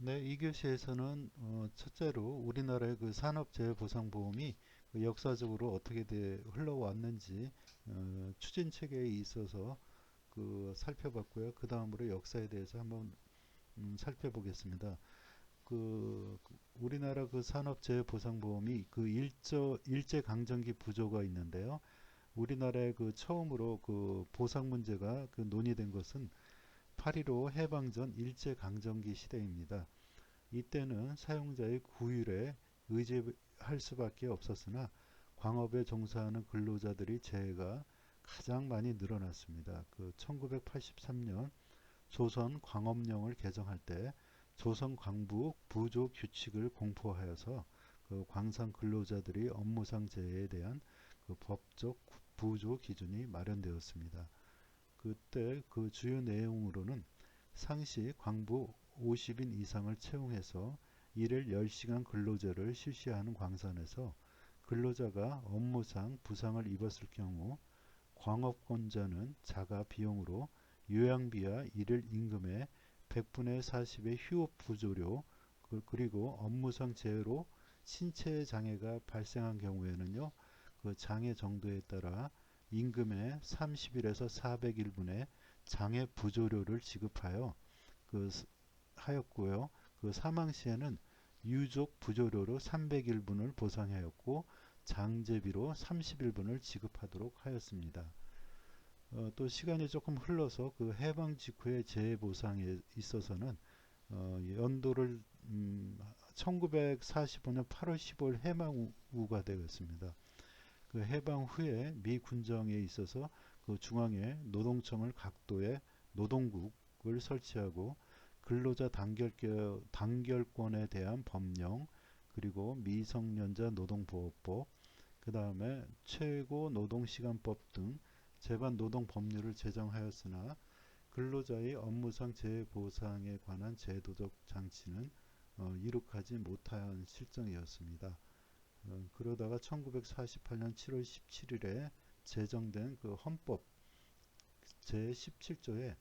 네, 이 교시에서는 첫째로 우리나라의 그 산업재해보상보험이 그 역사적으로 어떻게 흘러왔는지 추진 체계에 있어서 그 살펴봤고요. 그 다음으로 역사에 대해서 한번 살펴보겠습니다. 우리나라 그 산업재해보상보험이 그 일제강점기 부조가 있는데요. 우리나라의 그 처음으로 그 보상 문제가 그 논의된 것은 8.15 해방 전 일제강점기 시대입니다. 이때는 사용자의 구율에 의지할 수밖에 없었으나 광업에 종사하는 근로자들의 재해가 가장 많이 늘어났습니다. 그 1983년 조선 광업령을 개정할 때 조선 광부 부조 규칙을 공포하여서 그 광산 근로자들의 업무상 재해에 대한 그 법적 부조 기준이 마련되었습니다. 그때 그 주요 내용으로는 상시 광부 50인 이상을 채용해서 일일 10시간 근로제를 실시하는 광산에서 근로자가 업무상 부상을 입었을 경우 광업권자는 자가 비용으로 요양비와 일일 임금의 100분의 40의 휴업 부조료 그리고 업무상 재해로 신체 장애가 발생한 경우에는요 그 장애 정도에 따라 임금의 30일에서 400일분의 장애 부조료를 지급하여 그 하였고요. 그 사망 시에는 유족 부조료로 300일분을 보상하였고 장제비로 30일분을 지급하도록 하였습니다. 또 시간이 조금 흘러서 그 해방 직후의 재해 보상에 있어서는 연도를 1945년 8월 15일 해방우가 되었습니다. 그 해방 후에 미 군정에 있어서 그 중앙에 노동청을 각도에 노동국을 설치하고 근로자 단결권에 대한 법령 그리고 미성년자 노동보호법 그 다음에 최고노동시간법 등 제반 노동법률을 제정하였으나 근로자의 업무상 재해보상에 관한 제도적 장치는 이룩하지 못한 실정이었습니다. 그러다가 1948년 7월 17일에 제정된 그 헌법 제17조에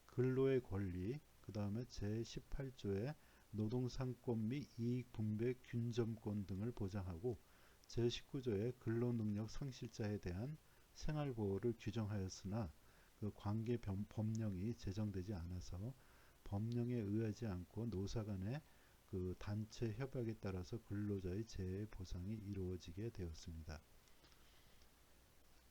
근로의 권리, 그 다음에 제18조에 노동상권 및 이익분배 균점권 등을 보장하고 제19조에 근로능력 상실자에 대한 생활보호를 규정하였으나 그 관계 법령이 제정되지 않아서 법령에 의하지 않고 노사 간의 그 단체 협약에 따라서 근로자의 재해 보상이 이루어지게 되었습니다.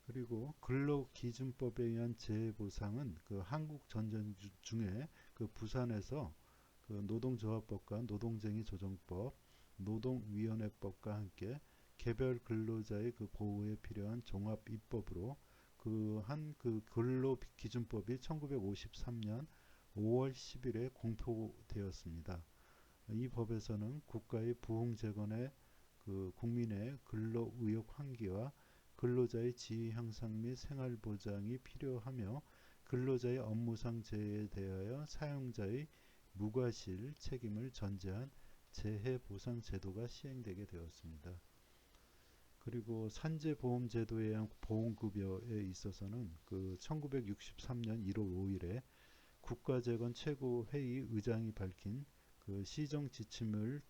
그리고 근로기준법에 의한 재해 보상은 그 한국 전쟁 중에 그 부산에서 그 노동조합법과 노동쟁의 조정법, 노동위원회법과 함께 개별 근로자의 그 보호에 필요한 종합 입법으로 그 근로기준법이 1953년 5월 10일에 공표되었습니다. 이 법에서는 국가의 부흥재건에 그 국민의 근로 의욕 환기와 근로자의 지위 향상 및 생활 보장이 필요하며 근로자의 업무상 재해에 대하여 사용자의 무과실 책임을 전제한 재해 보상 제도가 시행되게 되었습니다. 그리고 산재보험제도에 의한 보험급여에 있어서는 그 1963년 1월 5일에 국가재건 최고회의 의장이 밝힌 그 시정 지침을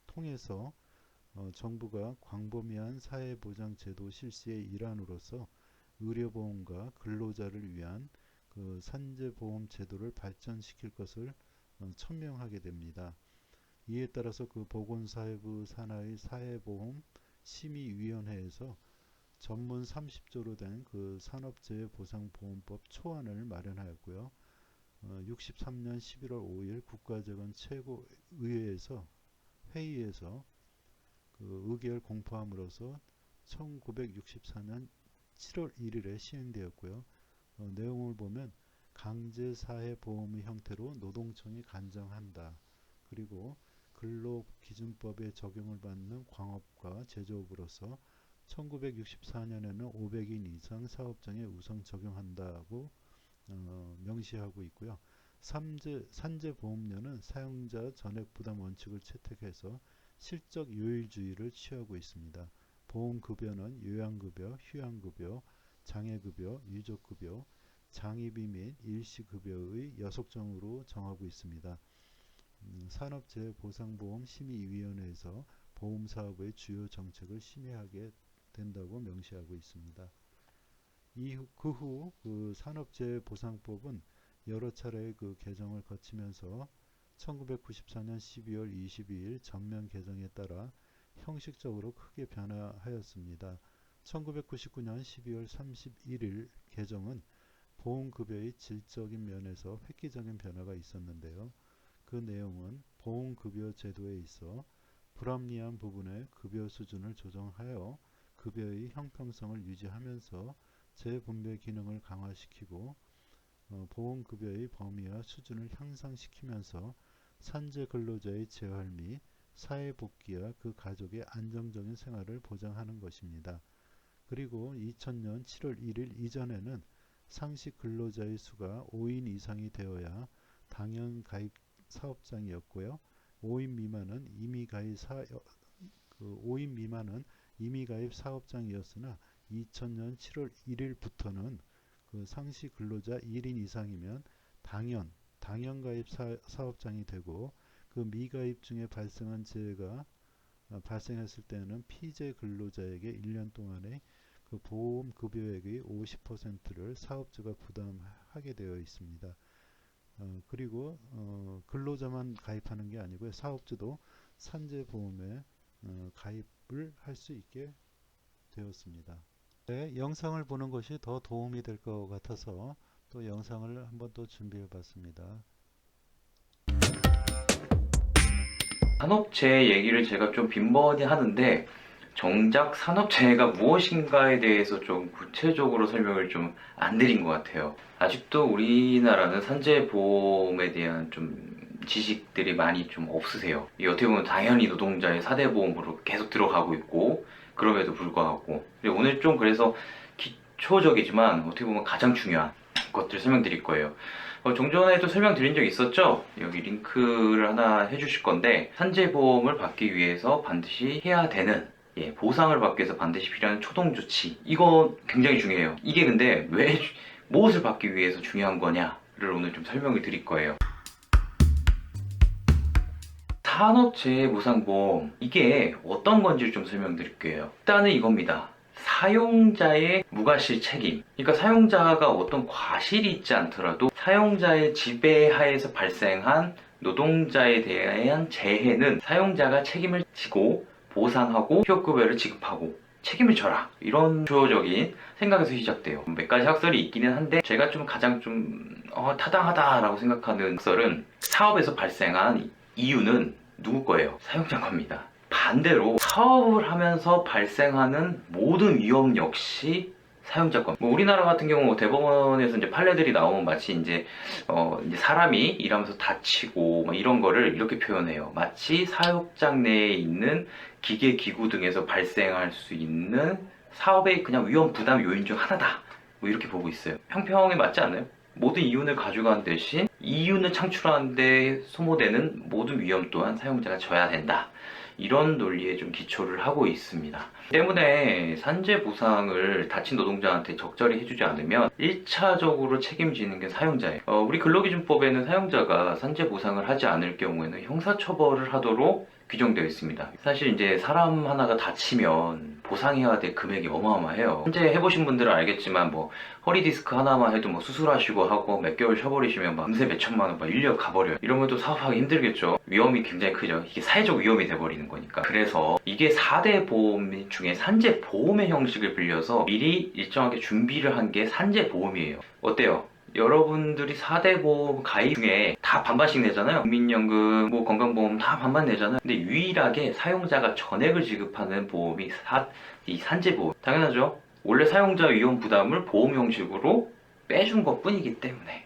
통해서 정부가 광범위한 사회보장제도 실시의 일환으로서 의료보험과 근로자를 위한 그 산재보험 제도를 발전시킬 것을 천명하게 됩니다. 이에 따라서 그 보건사회부 산하의 사회보험 심의위원회에서 전문 30조로 된 그 산업재해보상보험법 초안을 마련하였고요. 63년 11월 5일 국가재건 최고의회에서 회의에서 그 의결 공포함으로써 1964년 7월 1일에 시행되었고요. 내용을 보면 강제사회보험의 형태로 노동청이 간정한다. 그리고 근로기준법에 적용을 받는 광업과 제조업으로서 1964년에는 500인 이상 사업장에 우선 적용한다고 명시하고 있고요. 산재보험료는 사용자 전액부담 원칙을 채택해서 실적 요일주의를 취하고 있습니다. 보험급여는 요양급여, 휴양급여, 장애급여, 유족급여, 장의비 및 일시급여의 6종으로 정하고 있습니다. 산업재해보상보험심의위원회에서 보험사업의 주요 정책을 심의하게 된다고 명시하고 있습니다. 그 후 산업재해보상법은 여러 차례의 개정을 거치면서 1994년 12월 22일 전면 개정에 따라 형식적으로 크게 변화하였습니다. 1999년 12월 31일 개정은 보험급여의 질적인 면에서 획기적인 변화가 있었는데요. 그 내용은 보험급여 제도에 있어 불합리한 부분의 급여 수준을 조정하여 급여의 형평성을 유지하면서 재분배 기능을 강화시키고 보험급여의 범위와 수준을 향상시키면서 산재 근로자의 재활 및 사회복귀와 그 가족의 안정적인 생활을 보장하는 것입니다. 그리고 2000년 7월 1일 이전에는 상시 근로자의 수가 5인 이상이 되어야 당연 가입 사업장이었고요. 5인 미만은 이미 가입 사업장이었으나 2000년 7월 1일부터는 상시 근로자 1인 이상이면 당연 가입 사업장이 되고 그 미가입 중에 발생한 재해가 발생했을 때는 피재 근로자에게 1년 동안의 보험 급여액의 50%를 사업주가 부담하게 되어 있습니다. 그리고 근로자만 가입하는 게 아니고요. 사업주도 산재보험에 가입을 할 수 있게 되었습니다. 네, 영상을 보는 것이 더 도움이 될 것 같아서 또 영상을 한번 또 준비해 봤습니다. 산업재해 얘기를 제가 좀 빈번히 하는데 정작 산업재해가 무엇인가에 대해서 좀 구체적으로 설명을 좀 안 드린 것 같아요. 아직도 우리나라는 산재보험에 대한 좀 지식들이 많이 좀 없으세요. 이게 어떻게 보면 당연히 노동자의 4대 보험으로 계속 들어가고 있고 그럼에도 불구하고 오늘 좀 그래서 기초적이지만 어떻게 보면 가장 중요한 것들 설명드릴 거예요. 종전에도 설명드린 적 있었죠? 여기 링크를 하나 해주실 건데 산재보험을 받기 위해서 반드시 해야 되는 보상을 받기 위해서 반드시 필요한 초동조치, 이거 굉장히 중요해요. 이게 근데 왜 무엇을 받기 위해서 중요한 거냐를 오늘 좀 설명을 드릴 거예요. 산업재해보상보험, 이게 어떤 건지 좀 설명드릴게요. 일단은 이겁니다. 사용자의 무과실 책임. 그러니까 사용자가 어떤 과실이 있지 않더라도 사용자의 지배하에서 발생한 노동자에 대한 재해는 사용자가 책임을 지고 보상하고 휴업급여를 지급하고 책임을 져라, 이런 주어적인 생각에서 시작돼요. 몇 가지 학설이 있기는 한데 제가 좀 가장 타당하다라고 생각하는 학설은 사업에서 발생한 이유는 누구 거예요? 사용자 겁니다. 반대로 사업을 하면서 발생하는 모든 위험 역시 사용자 것. 우리나라 같은 경우 대법원에서 이제 판례들이 나오면 마치 이제 사람이 일하면서 다치고 이런 거를 이렇게 표현해요. 마치 사육장 내에 있는 기계, 기구 등에서 발생할 수 있는 사업의 그냥 위험 부담 요인 중 하나다. 이렇게 보고 있어요. 형평에 맞지 않나요? 모든 이윤을 가져가는 대신 이윤을 창출하는 데 소모되는 모든 위험 또한 사용자가 져야 된다. 이런 논리에 좀 기초를 하고 있습니다. 때문에 산재 보상을 다친 노동자한테 적절히 해주지 않으면 1차적으로 책임지는 게 사용자예요. 우리 근로기준법에는 사용자가 산재 보상을 하지 않을 경우에는 형사처벌을 하도록 규정되어 있습니다. 사실 이제 사람 하나가 다치면 보상해야 될 금액이 어마어마해요. 현재 해보신 분들은 알겠지만 허리 디스크 하나만 해도 수술하시고 하고 몇 개월 쉬어버리시면 금세 몇 천만 원 1년 가버려요. 이러면 또 사업하기 힘들겠죠. 위험이 굉장히 크죠. 이게 사회적 위험이 돼버리는 거니까. 그래서 이게 4대 보험 중에 산재 보험의 형식을 빌려서 미리 일정하게 준비를 한 게 산재 보험이에요. 어때요? 여러분들이 4대 보험 가입 중에 다 반반씩 내잖아요. 국민연금, 건강보험 다 반반 내잖아요. 근데 유일하게 사용자가 전액을 지급하는 보험이 이 산재보험. 당연하죠. 원래 사용자 위험 부담을 보험 형식으로 빼준 것 뿐이기 때문에.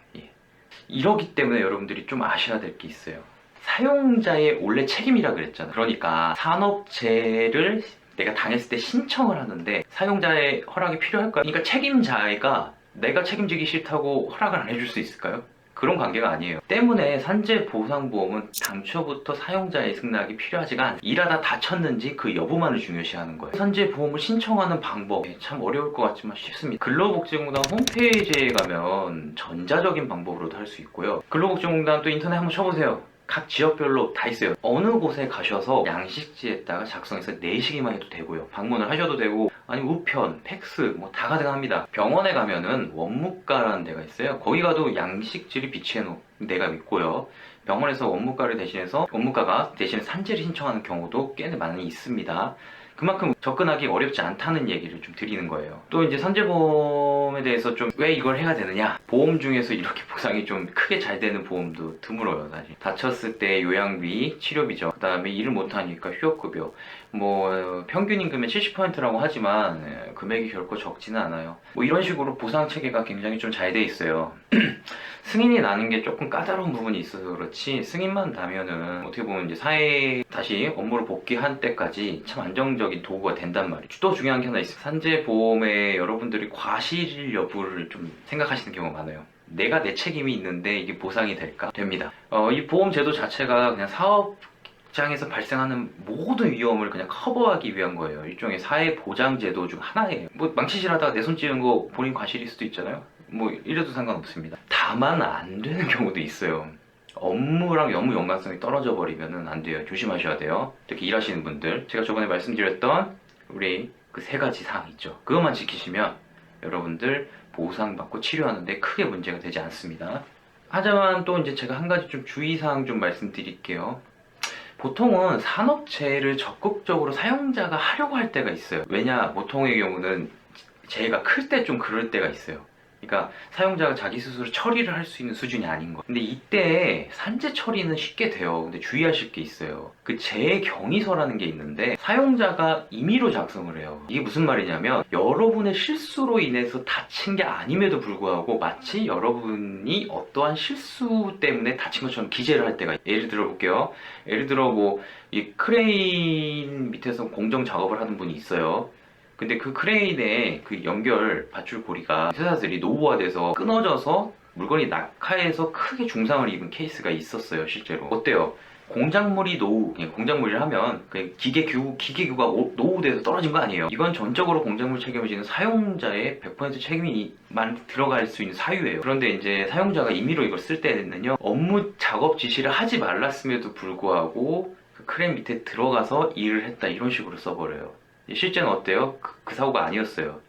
이러기 때문에 여러분들이 좀 아셔야 될 게 있어요. 사용자의 원래 책임이라 그랬잖아요. 그러니까 산업재해를 내가 당했을 때 신청을 하는데 사용자의 허락이 필요할까요? 그러니까 책임자가 내가 책임지기 싫다고 허락을 안 해줄 수 있을까요? 그런 관계가 아니에요. 때문에 산재보상보험은 당초부터 사용자의 승낙이 필요하지가 않아요. 일하다 다쳤는지 그 여부만을 중요시하는 거예요. 산재보험을 신청하는 방법, 참 어려울 것 같지만 쉽습니다. 근로복지공단 홈페이지에 가면 전자적인 방법으로도 할 수 있고요. 근로복지공단 또 인터넷 한번 쳐보세요. 각 지역별로 다 있어요. 어느 곳에 가셔서 양식지에다가 작성해서 내시기만 해도 되고요. 방문을 하셔도 되고, 아니 우편, 팩스 뭐 다 가능합니다. 병원에 가면은 원무과라는 데가 있어요. 거기 가도 양식지를 비치해 놓은 데가 있고요. 병원에서 원무과를 대신해서 원무과가 대신 산재를 신청하는 경우도 꽤 많이 있습니다. 그만큼 접근하기 어렵지 않다는 얘기를 좀 드리는 거예요. 또 이제 산재보험에 대해서 좀 왜 이걸 해야 되느냐? 보험 중에서 이렇게 보상이 좀 크게 잘 되는 보험도 드물어요, 사실. 다쳤을 때 요양비, 치료비죠. 그 다음에 일을 못하니까 휴업급여. 뭐 평균 임금의 70%라고 하지만 금액이 결코 적지는 않아요. 뭐 이런 식으로 보상 체계가 굉장히 좀 잘 돼 있어요. 승인이 나는 게 조금 까다로운 부분이 있어서 그렇지, 승인만 나면은 어떻게 보면 이제 사회에 다시 업무를 복귀할 때까지 참 안정적인 도구가 된단 말이에요. 또 중요한 게 하나 있어요. 산재보험에 여러분들이 과실 여부를 좀 생각하시는 경우가 많아요. 내가 내 책임이 있는데 이게 보상이 될까? 됩니다. 이 보험 제도 자체가 그냥 사업장에서 발생하는 모든 위험을 그냥 커버하기 위한 거예요. 일종의 사회 보장 제도 중 하나예요. 뭐 망치질 하다가 내 손 찌는 거 본인 과실일 수도 있잖아요. 뭐 이래도 상관없습니다. 다만 안 되는 경우도 있어요. 업무랑 너무 연관성이 떨어져 버리면은 안 돼요. 조심하셔야 돼요. 특히 일하시는 분들. 제가 저번에 말씀드렸던 우리 그 세 가지 사항 있죠. 그것만 지키시면 여러분들 보상받고 치료하는데 크게 문제가 되지 않습니다. 하지만 또 이제 제가 한 가지 좀 주의사항 좀 말씀드릴게요. 보통은 산업재해를 적극적으로 사용자가 하려고 할 때가 있어요. 왜냐, 보통의 경우는 재해가 클 때 좀 그럴 때가 있어요. 그러니까 사용자가 자기 스스로 처리를 할 수 있는 수준이 아닌 거. 근데 이때 산재 처리는 쉽게 돼요. 근데 주의하실 게 있어요. 그 재해 경위서라는 게 있는데 사용자가 임의로 작성을 해요. 이게 무슨 말이냐면 여러분의 실수로 인해서 다친 게 아님에도 불구하고 마치 여러분이 어떠한 실수 때문에 다친 것처럼 기재를 할 때가 있어요. 예를 들어 볼게요. 예를 들어 뭐 이 크레인 밑에서 공정 작업을 하는 분이 있어요. 근데 그 크레인의 그 연결 밧줄고리가 회사들이 노후화돼서 끊어져서 물건이 낙하해서 크게 중상을 입은 케이스가 있었어요, 실제로. 어때요? 공작물이 노후, 공작물을 하면 그 기계규가 노후돼서 떨어진 거 아니에요. 이건 전적으로 공작물 책임을 지는 사용자의 100% 책임이만 들어갈 수 있는 사유예요. 그런데 이제 사용자가 임의로 이걸 쓸 때는요, 업무 작업 지시를 하지 말랐음에도 불구하고 그 크레인 밑에 들어가서 일을 했다, 이런 식으로 써버려요. 실제는 어때요? 그 사고가 아니었어요.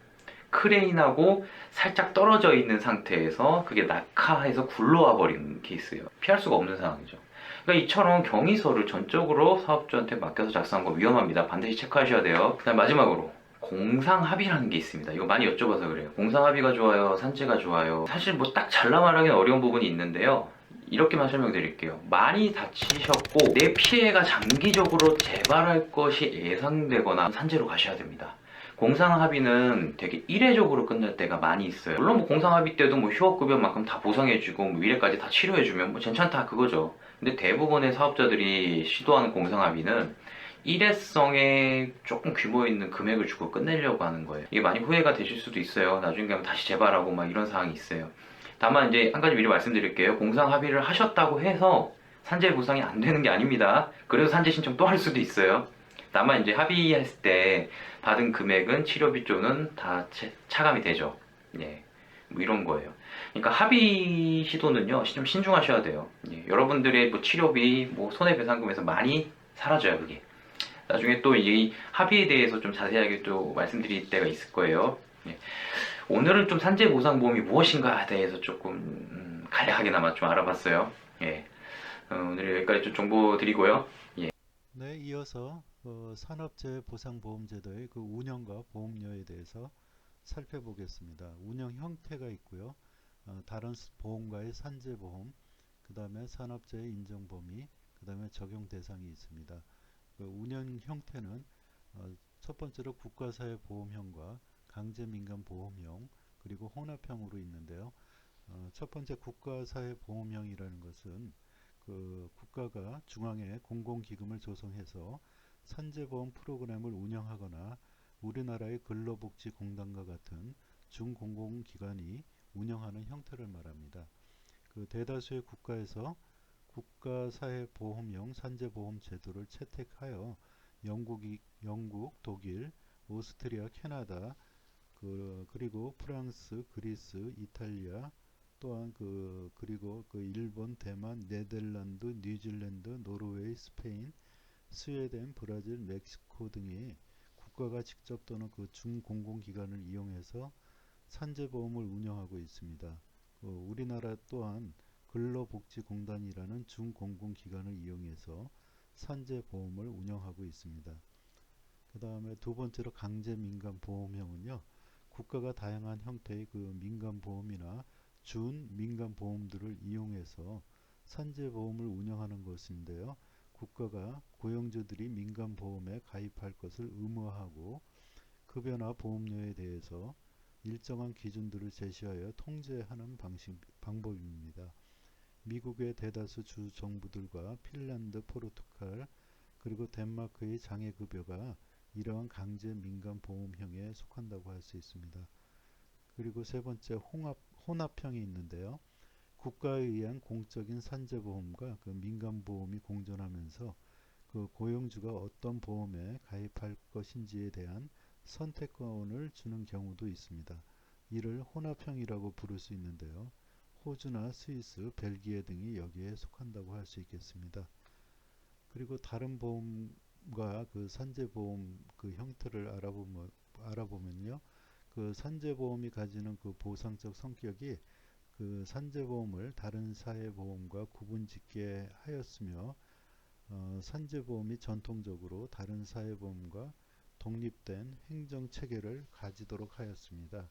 크레인하고 살짝 떨어져 있는 상태에서 그게 낙하해서 굴러와 버린 케이스예요. 피할 수가 없는 상황이죠. 그러니까 이처럼 경위서를 전적으로 사업주한테 맡겨서 작성한 거 위험합니다. 반드시 체크하셔야 돼요. 그다음 마지막으로 공상합의라는 게 있습니다. 이거 많이 여쭤봐서 그래요. 공상합의가 좋아요? 산재가 좋아요? 사실 뭐 딱 잘라 말하기는 어려운 부분이 있는데요. 이렇게만 설명드릴게요. 많이 다치셨고 내 피해가 장기적으로 재발할 것이 예상되거나 산재로 가셔야 됩니다. 공상합의는 되게 이례적으로 끝날 때가 많이 있어요. 물론 뭐 공상합의 때도 뭐 휴업급여만큼 다 보상해주고 뭐 미래까지 다 치료해주면 뭐 괜찮다 그거죠. 근데 대부분의 사업자들이 시도하는 공상합의는 일회성에 조금 규모 있는 금액을 주고 끝내려고 하는 거예요. 이게 많이 후회가 되실 수도 있어요. 나중에 가면 다시 재발하고 막 이런 상황이 있어요. 다만 이제 한 가지 미리 말씀드릴게요. 공상 합의를 하셨다고 해서 산재 보상이 안 되는 게 아닙니다. 그래서 산재 신청 또 할 수도 있어요. 다만 이제 합의했을 때 받은 금액은 치료비 쪽은 다 차감이 되죠. 예. 뭐 이런 거예요. 그러니까 합의 시도는요, 좀 신중하셔야 돼요. 예. 여러분들의 뭐 치료비, 뭐 손해배상금에서 많이 사라져요, 그게. 나중에 또 이 합의에 대해서 좀 자세하게 또 말씀드릴 때가 있을 거예요. 예. 오늘은 좀 산재보상보험이 무엇인가에 대해서 조금 간략하게나마 좀 알아봤어요. 예. 오늘 여기까지 좀 정보 드리고요. 예. 네, 이어서 산업재해 보상보험제도의 그 운영과 보험료에 대해서 살펴보겠습니다. 운영 형태가 있고요. 다른 보험과의 산재보험, 그 다음에 산업재해 인정범위, 그 다음에 적용 대상이 있습니다. 그 운영 형태는 첫 번째로 국가사회보험형과 강제민간보험형, 그리고 혼합형으로 있는데요. 첫 번째 국가사회보험형이라는 것은 그 국가가 중앙에 공공기금을 조성해서 산재보험 프로그램을 운영하거나 우리나라의 근로복지공단과 같은 중공공기관이 운영하는 형태를 말합니다. 그 대다수의 국가에서 국가사회보험형 산재보험 제도를 채택하여 영국, 독일, 오스트리아, 캐나다, 그리고 프랑스, 그리스, 이탈리아, 또한 그리고 일본, 대만, 네덜란드, 뉴질랜드, 노르웨이, 스페인, 스웨덴, 브라질, 멕시코 등이 국가가 직접 또는 중공공기관을 이용해서 산재보험을 운영하고 있습니다. 우리나라 또한 근로복지공단이라는 중공공기관을 이용해서 산재보험을 운영하고 있습니다. 그 다음에 두 번째로 강제민간보험형은요, 국가가 다양한 형태의 민간보험이나 준민간보험들을 이용해서 산재보험을 운영하는 것인데요. 국가가 고용주들이 민간보험에 가입할 것을 의무화하고 급여나 보험료에 대해서 일정한 기준들을 제시하여 통제하는 방법입니다. 미국의 대다수 주 정부들과 핀란드, 포르투갈, 그리고 덴마크의 장애급여가 이러한 강제 민간 보험형에 속한다고 할 수 있습니다. 그리고 세 번째 혼합형이 있는데요. 국가에 의한 공적인 산재보험과 민간보험이 공존하면서 고용주가 어떤 보험에 가입할 것인지에 대한 선택권을 주는 경우도 있습니다. 이를 혼합형이라고 부를 수 있는데요. 호주나 스위스, 벨기에 등이 여기에 속한다고 할 수 있겠습니다. 그리고 다른 보험과 산재보험 형태를 알아보면요. 산재보험이 가지는 보상적 성격이 산재보험을 다른 사회보험과 구분짓게 하였으며 산재보험이 전통적으로 다른 사회보험과 독립된 행정체계를 가지도록 하였습니다.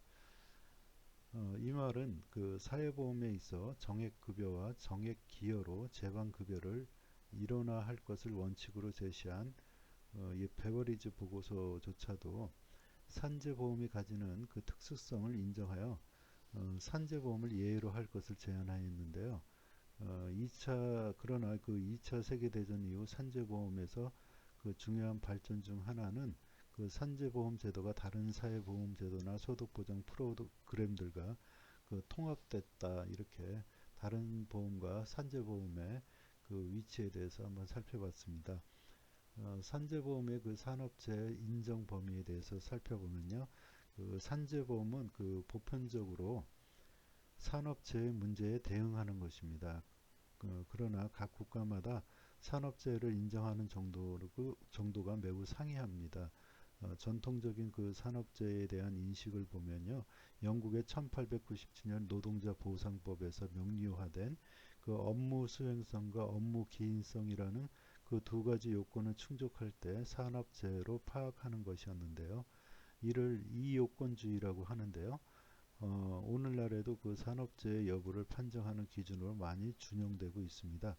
이 말은 사회보험에 있어 정액급여와 정액기여로 재반급여를 일원화할 것을 원칙으로 제시한 이 베버리지 보고서조차도 산재보험이 가지는 특수성을 인정하여 산재보험을 예외로 할 것을 제안하였는데요. 그러나 2차 세계대전 이후 산재보험에서 중요한 발전 중 하나는 산재보험 제도가 다른 사회보험 제도나 소득보장 프로그램들과 통합됐다. 이렇게 다른 보험과 산재보험의 위치에 대해서 한번 살펴봤습니다. 산재보험의 산업재해 인정 범위에 대해서 살펴보면요. 산재보험은 보편적으로 산업재해 문제에 대응하는 것입니다. 그러나 각 국가마다 산업재해를 인정하는 정도가 매우 상이합니다. 전통적인 산업재해에 대한 인식을 보면요. 영국의 1897년 노동자 보상법에서 명료화된 업무 수행성과 업무 기인성이라는 두 가지 요건을 충족할 때 산업재해로 파악하는 것이었는데요. 이를 이요건주의라고 하는데요. 오늘날에도 산업재해 여부를 판정하는 기준으로 많이 준용되고 있습니다.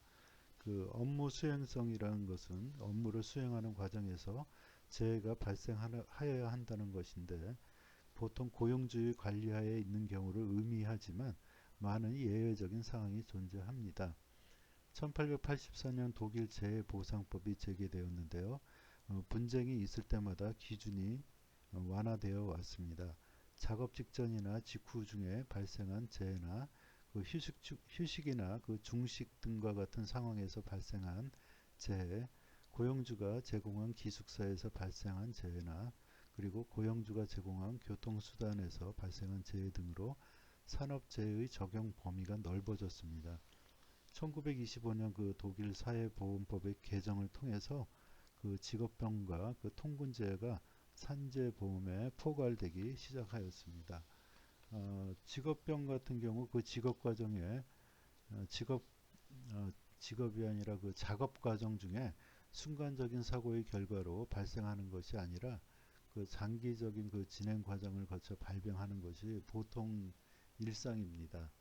업무 수행성이라는 것은 업무를 수행하는 과정에서 재해가 발생하여야 한다는 것인데 보통 고용주의 관리하에 있는 경우를 의미하지만 많은 예외적인 상황이 존재합니다. 1884년 독일 재해보상법이 제기되었는데요. 분쟁이 있을 때마다 기준이 완화되어 왔습니다. 작업 직전이나 직후 중에 발생한 재해나 휴식이나 중식 등과 같은 상황에서 발생한 재해, 고용주가 제공한 기숙사에서 발생한 재해나 그리고 고용주가 제공한 교통수단에서 발생한 재해 등으로 산업재해의 적용 범위가 넓어졌습니다. 1925년 독일 사회보험법의 개정을 통해서 직업병과 통근재해가 산재보험에 포괄되기 시작하였습니다. 직업병 같은 경우 직업 과정에 직업이 아니라 작업 과정 중에 순간적인 사고의 결과로 발생하는 것이 아니라 장기적인 진행 과정을 거쳐 발병하는 것이 보통 일상입니다.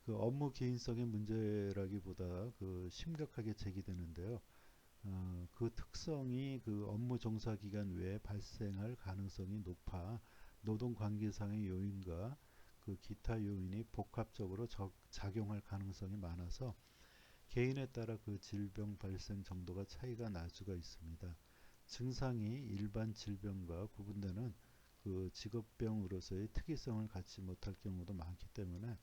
업무 개인성의 문제라기보다 심각하게 제기되는데요. 특성이 업무 종사 기간 외에 발생할 가능성이 높아 노동관계상의 요인과 기타 요인이 복합적으로 작용할 가능성이 많아서 개인에 따라 질병 발생 정도가 차이가 날 수가 있습니다. 증상이 일반 질병과 구분되는 직업병으로서의 특이성을 갖지 못할 경우도 많기 때문에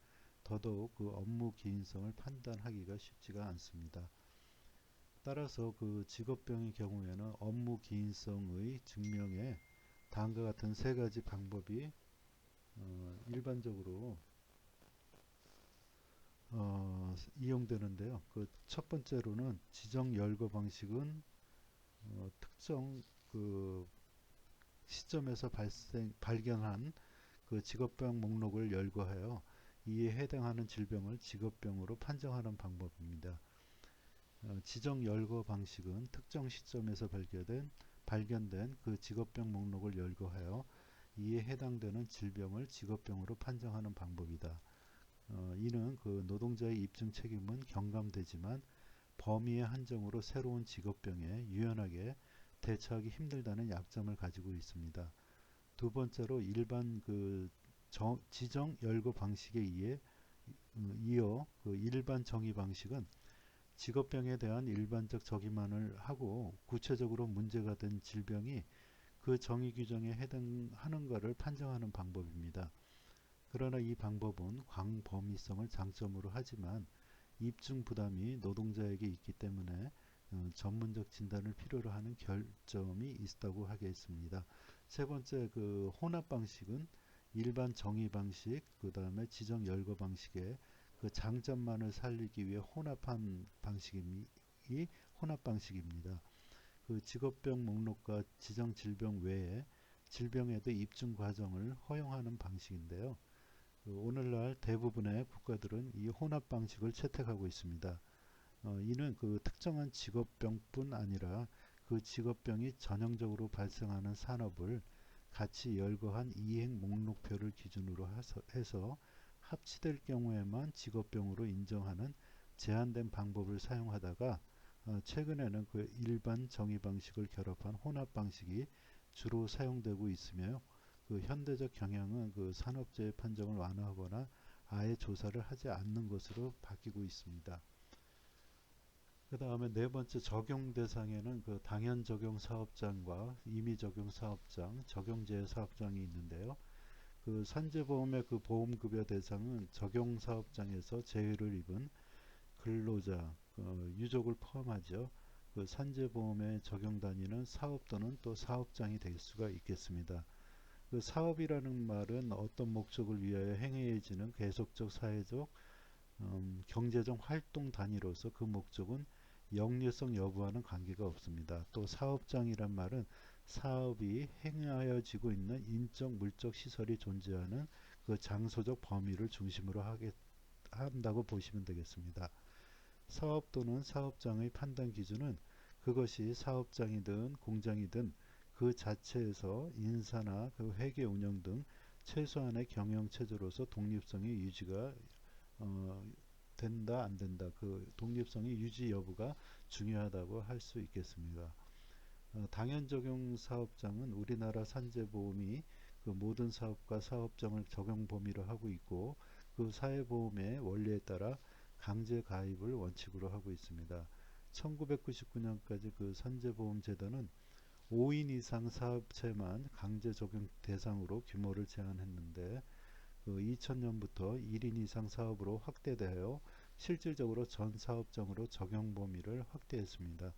더더욱 업무 기인성을 판단하기가 쉽지가 않습니다. 따라서 직업병의 경우에는 업무 기인성의 증명에 다음과 같은 세 가지 방법이 일반적으로 이용되는데요. 그 첫 번째로는 지정 열거 방식은 특정 그 시점에서 발견한 그 직업병 목록을 열거하여 이에 해당하는 질병을 직업병으로 판정하는 방법입니다. 지정 열거 방식은 특정 시점에서 발견된 그 직업병 목록을 열거하여 이에 해당되는 질병을 직업병으로 판정하는 방법이다. 이는 그 노동자의 입증 책임은 경감되지만 범위의 한정으로 새로운 직업병에 유연하게 대처하기 힘들다는 약점을 가지고 있습니다. 두 번째로 일반 그 지정 열거 방식에 이어 그 일반 정의 방식은 직업병에 대한 일반적 정의만을 하고 구체적으로 문제가 된 질병이 그 정의 규정에 해당하는가를 판정하는 방법입니다. 그러나 이 방법은 광범위성을 장점으로 하지만 입증 부담이 노동자에게 있기 때문에 전문적 진단을 필요로 하는 결점이 있다고 하겠습니다. 세 번째 그 혼합 방식은 일반 정의 방식, 그 다음에 지정 열거 방식의 그 장점만을 살리기 위해 혼합 방식입니다. 그 직업병 목록과 지정 질병 외에 질병에도 입증 과정을 허용하는 방식인데요. 오늘날 대부분의 국가들은 이 혼합 방식을 채택하고 있습니다. 이는 그 특정한 직업병뿐 아니라 그 직업병이 전형적으로 발생하는 산업을 같이 열거한 이행 목록표를 기준으로 해서 합치될 경우에만 직업병으로 인정하는 제한된 방법을 사용하다가 최근에는 그 일반 정의 방식을 결합한 혼합 방식이 주로 사용되고 있으며 그 현대적 경향은 그 산업재해 판정을 완화하거나 아예 조사를 하지 않는 것으로 바뀌고 있습니다. 그 다음에 네 번째 적용 대상에는 그 당연 적용 사업장과 임의 적용 사업장, 적용제외 사업장이 있는데요. 그 산재보험의 그 보험급여 대상은 적용 사업장에서 제외를 입은 근로자, 유족을 포함하죠. 그 산재보험의 적용 단위는 사업 또는 또 사업장이 될 수가 있겠습니다. 그 사업이라는 말은 어떤 목적을 위하여 행해지는 계속적 사회적 경제적 활동 단위로서 그 목적은 영리성 여부와는 관계가 없습니다. 또 사업장이란 말은 사업이 행하여지고 있는 인적 물적 시설이 존재하는 그 장소적 범위를 중심으로 한다고 보시면 되겠습니다. 사업 또는 사업장의 판단 기준은 그것이 사업장이든 공장이든 그 자체에서 인사나 그 회계 운영 등 최소한의 경영 체제로서 독립성이 유지가 된다 안 된다 그 독립성의 유지 여부가 중요하다고 할 수 있겠습니다. 당연 적용 사업장은 우리나라 산재보험이 그 모든 사업과 사업장을 적용 범위로 하고 있고 그 사회보험의 원리에 따라 강제 가입을 원칙으로 하고 있습니다. 1999년까지 그 산재보험제도는 5인 이상 사업체만 강제 적용 대상으로 규모를 제한했는데 그 2000년부터 1인 이상 사업으로 확대되어 실질적으로 전 사업장으로 적용 범위를 확대했습니다.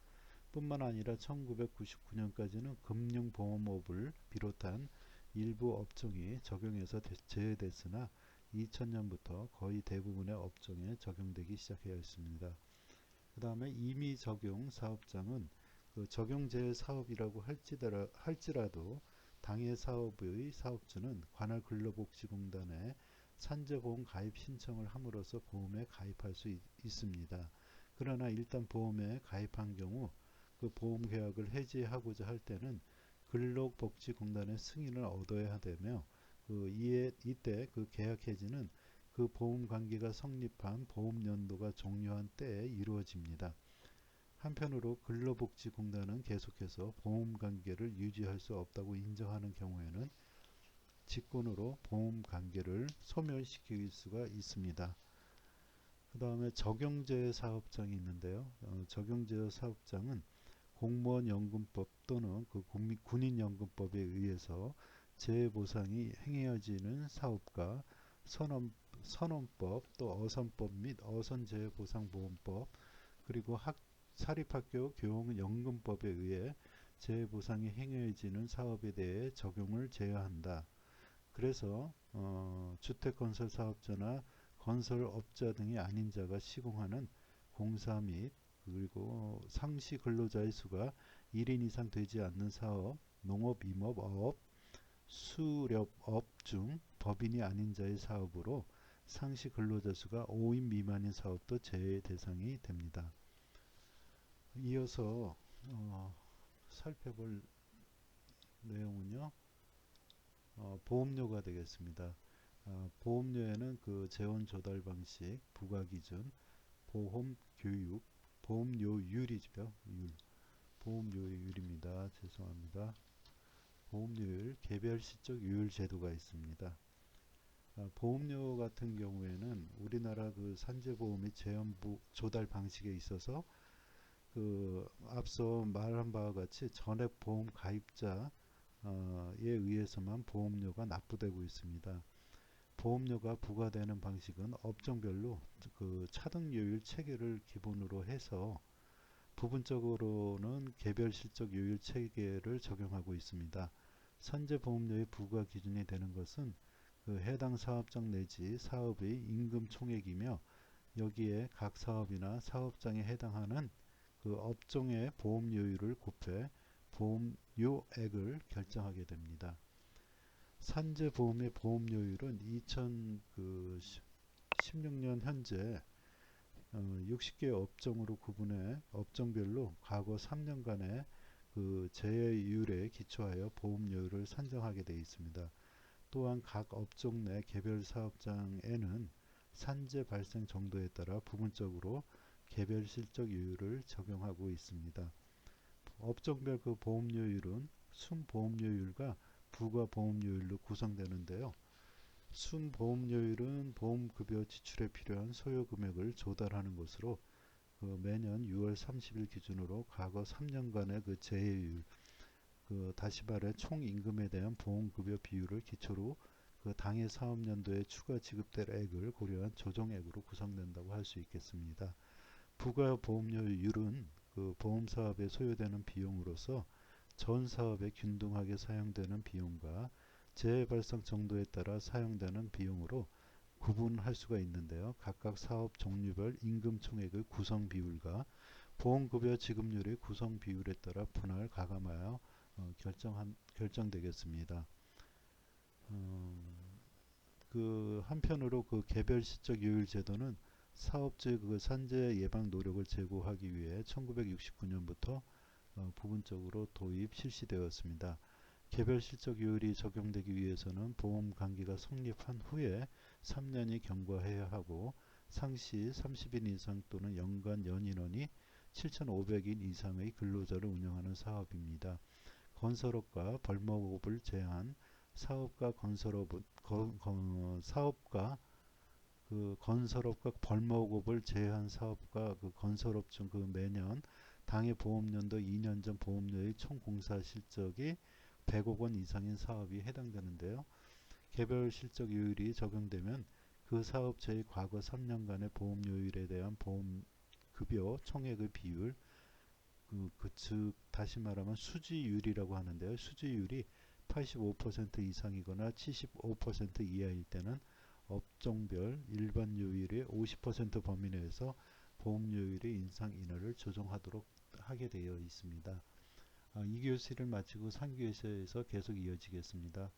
뿐만 아니라 1999년까지는 금융보험업을 비롯한 일부 업종이 적용에서 제외됐으나 2000년부터 거의 대부분의 업종에 적용되기 시작하였습니다. 그 다음에 임의 적용 사업장은 그 적용 제외 사업이라고 할지라도 당해 사업의 사업주는 관할 근로복지공단에 산재보험 가입 신청을 함으로써 보험에 가입할 수 있습니다. 그러나 일단 보험에 가입한 경우 그 보험 계약을 해지하고자 할 때는 근로복지공단의 승인을 얻어야 되며 이때 그 계약 해지는 그 보험 관계가 성립한 보험 연도가 종료한 때에 이루어집니다. 한편으로 근로복지공단은 계속해서 보험 관계를 유지할 수 없다고 인정하는 경우에는 직권으로 보험 관계를 소멸시킬 수가 있습니다. 그 다음에 적용제외 사업장이 있는데요. 적용제외 사업장은 공무원연금법 또는 그 군인연금법에 의해서 재해보상이 행해지는 사업과 선원법 또 어선법 및 어선재해보상보험법 그리고 사립학교 교육연금법에 의해 재해보상이 행해지는 사업에 대해 적용을 제외한다. 그래서 주택건설 사업자나 건설업자 등이 아닌 자가 시공하는 공사 및 그리고 상시 근로자의 수가 1인 이상 되지 않는 사업, 농업, 임업업, 수렵업 중 법인이 아닌 자의 사업으로 상시 근로자 수가 5인 미만인 사업도 제외 대상이 됩니다. 이어서 살펴볼 내용은요. 보험료가 되겠습니다. 보험료에는 그 재원 조달 방식, 부과 기준, 보험 교육, 보험료율이죠. 보험료율입니다. 죄송합니다. 보험료율, 개별 시적 요율 제도가 있습니다. 보험료 같은 경우에는 우리나라 그 산재보험 및 재원 조달 방식에 있어서 그 앞서 말한 바와 같이 전액 보험 가입자에 의해서만 보험료가 납부되고 있습니다. 보험료가 부과되는 방식은 업종별로 그 차등요율 체계를 기본으로 해서 부분적으로는 개별 실적 요율 체계를 적용하고 있습니다. 산재보험료의 부과 기준이 되는 것은 그 해당 사업장 내지 사업의 임금 총액이며 여기에 각 사업이나 사업장에 해당하는 그 업종의 보험료율을 곱해 보험료액을 결정하게 됩니다. 산재보험의 보험료율은 2016년 현재 60개 업종으로 구분해 업종별로 과거 3년간의 그 재해율에 기초하여 보험료율을 산정하게 되어 있습니다. 또한 각 업종 내 개별 사업장에는 산재 발생 정도에 따라 부분적으로 개별 실적 요율을 적용하고 있습니다. 업종별 그 보험료율은 순보험료율과 부가보험료율로 구성되는데요. 순보험료율은 보험급여 지출에 필요한 소요금액을 조달하는 것으로 그 매년 6월 30일 기준으로 과거 3년간의 그 재해율, 그 다시 말해 총임금에 대한 보험급여 비율을 기초로 그 당해 사업연도에 추가 지급될 액을 고려한 조정액으로 구성된다고 할 수 있겠습니다. 부가보험료율은 그 보험사업에 소요되는 비용으로서 전 사업에 균등하게 사용되는 비용과 재해 발생 정도에 따라 사용되는 비용으로 구분할 수가 있는데요. 각각 사업 종류별 임금 총액의 구성 비율과 보험급여 지급률의 구성 비율에 따라 분할 가감하여 결정되겠습니다. 그 한편으로 그 개별 시적 요율 제도는 사업주의 그 산재 예방 노력을 제고하기 위해 1969년부터 부분적으로 도입 실시되었습니다. 개별 실적 요율이 적용되기 위해서는 보험 관계가 성립한 후에 3년이 경과해야 하고 상시 30인 이상 또는 연간 연인원이 7,500인 이상의 근로자를 운영하는 사업입니다. 건설업과 벌목업을 제한 사업과 건설업과 벌목업을 제한 사업과 그 건설업 중 그 매년 당해 보험연도 2년 전 보험료의 총 공사 실적이 100억 원 이상인 사업이 해당되는데요. 개별 실적 요율이 적용되면 그 사업체의 과거 3년간의 보험료율에 대한 보험급여 총액의 비율, 즉 다시 말하면 수지율이라고 하는데요. 수지율이 85% 이상이거나 75% 이하일 때는 업종별 일반 요율의 50% 범위 내에서 보험료율의 인상 인하를 조정하도록 하게 되어 있습니다. 2교시를 마치고 3교시에서 계속 이어지겠습니다.